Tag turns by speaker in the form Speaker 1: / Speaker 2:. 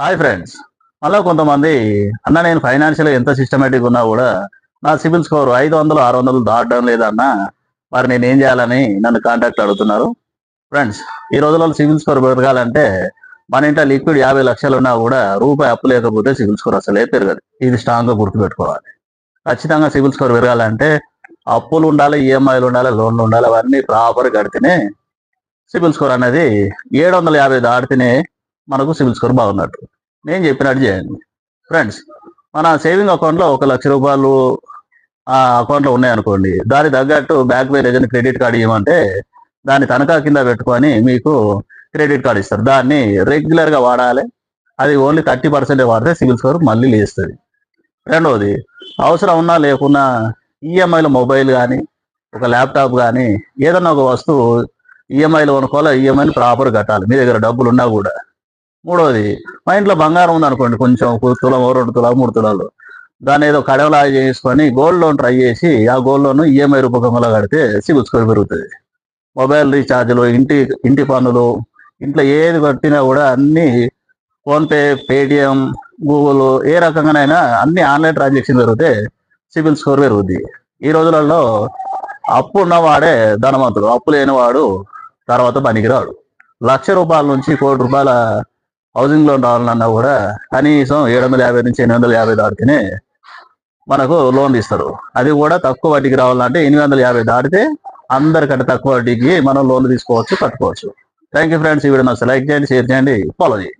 Speaker 1: Hi friends. మళ్ళీ కొంతమంది అన్న నేను ఫైనాన్షియల్ ఎంత సిస్టమేటిక్ ఉన్నా కూడా నా సిబిల్ స్కోర్ 500 600 దాటడం లేదన్న, మరి నేను ఏం చేయాలని నన్ను కాంటాక్ట్ అడుగుతున్నారు. ఫ్రెండ్స్, ఈ రోజుల్లో సిబిల్ స్కోర్ పెరగాలంటే మన ఇంట్లో లిక్విడ్ 50 లక్షలు ఉన్నా కూడా రూపాయి అప్పు లేకపోతే సిబిల్ స్కోర్ అసలే పెరగదు. ఇది స్ట్రాంగ్గా గుర్తుపెట్టుకోవాలి. ఖచ్చితంగా సిబిల్ స్కోర్ పెరగాలంటే అప్పులు ఉండాలి, ఈఎంఐలు ఉండాలి, లోన్లు ఉండాలి, అవన్నీ ప్రాపర్ కడితేనే సిబిల్ స్కోర్ అనేది 750 దాటితేనే మనకు సిబిల్ స్కోర్ బాగున్నట్టు. నేను చెప్పినట్టు చేయండి. ఫ్రెండ్స్, మన సేవింగ్ అకౌంట్లో 1,00,000 రూపాయలు ఆ అకౌంట్లో ఉన్నాయనుకోండి, దానికి తగ్గట్టు బ్యాంక్ మేనేజర్ని క్రెడిట్ కార్డు ఇవ్వమంటే దాన్ని తనఖా కింద పెట్టుకొని మీకు క్రెడిట్ కార్డు ఇస్తారు. దాన్ని రెగ్యులర్గా వాడాలి. అది ఓన్లీ 30% వాడితే సిబిల్ స్కోర్ మళ్ళీ లేస్తుంది. రెండవది, అవసరం ఉన్నా లేకున్నా ఈఎంఐలో మొబైల్ కానీ ఒక ల్యాప్టాప్ కానీ ఏదన్నా ఒక వస్తువు ఈఎంఐలో కొనుక్కోవాలి. ఈఎంఐని ప్రాపర్ కట్టాలి మీ దగ్గర డబ్బులు ఉన్నా కూడా. మూడవది, మా ఇంట్లో బంగారం ఉందనుకోండి, కొంచెం 1 తులం 2 తులాలు 3 తులాలు, దాన్ని ఏదో కడవలా చేసుకొని గోల్డ్ లోన్ ట్రై చేసి ఆ గోల్డ్ లోన్ ఈఎంఐ రూపకంలో కడితే సిబిల్ స్కోర్ పెరుగుతుంది. మొబైల్ రీఛార్జ్లు, ఇంటి పన్నులు, ఇంట్లో ఏది కట్టినా కూడా అన్ని ఫోన్పే, పేటిఎం, గూగుల్, ఏ రకంగానైనా అన్ని ఆన్లైన్ ట్రాన్సాక్షన్ పెరిగితే సిబిల్ స్కోర్ పెరుగుద్ది. ఈ రోజులలో అప్పు ఉన్నవాడే ధనవంతుడు, అప్పు లేనివాడు తర్వాత పనికిరాడు. ₹1,00,000 నుంచి ₹1,00,00,000 హౌసింగ్ లోన్ రావాలన్నా కూడా కనీసం 750 నుంచి 850 దాటితేనే మనకు లోన్ ఇస్తారు. అది కూడా తక్కువ వడ్డీకి రావాలంటే 850 దాటితే అందరికంటే తక్కువ వడ్డీకి మనం లోన్ తీసుకోవచ్చు, కట్టుకోవచ్చు. Thank you friends. ఈ వీడియో నచ్చితే లైక్ చేయండి, షేర్ చేయండి, ఫాలో చేయండి.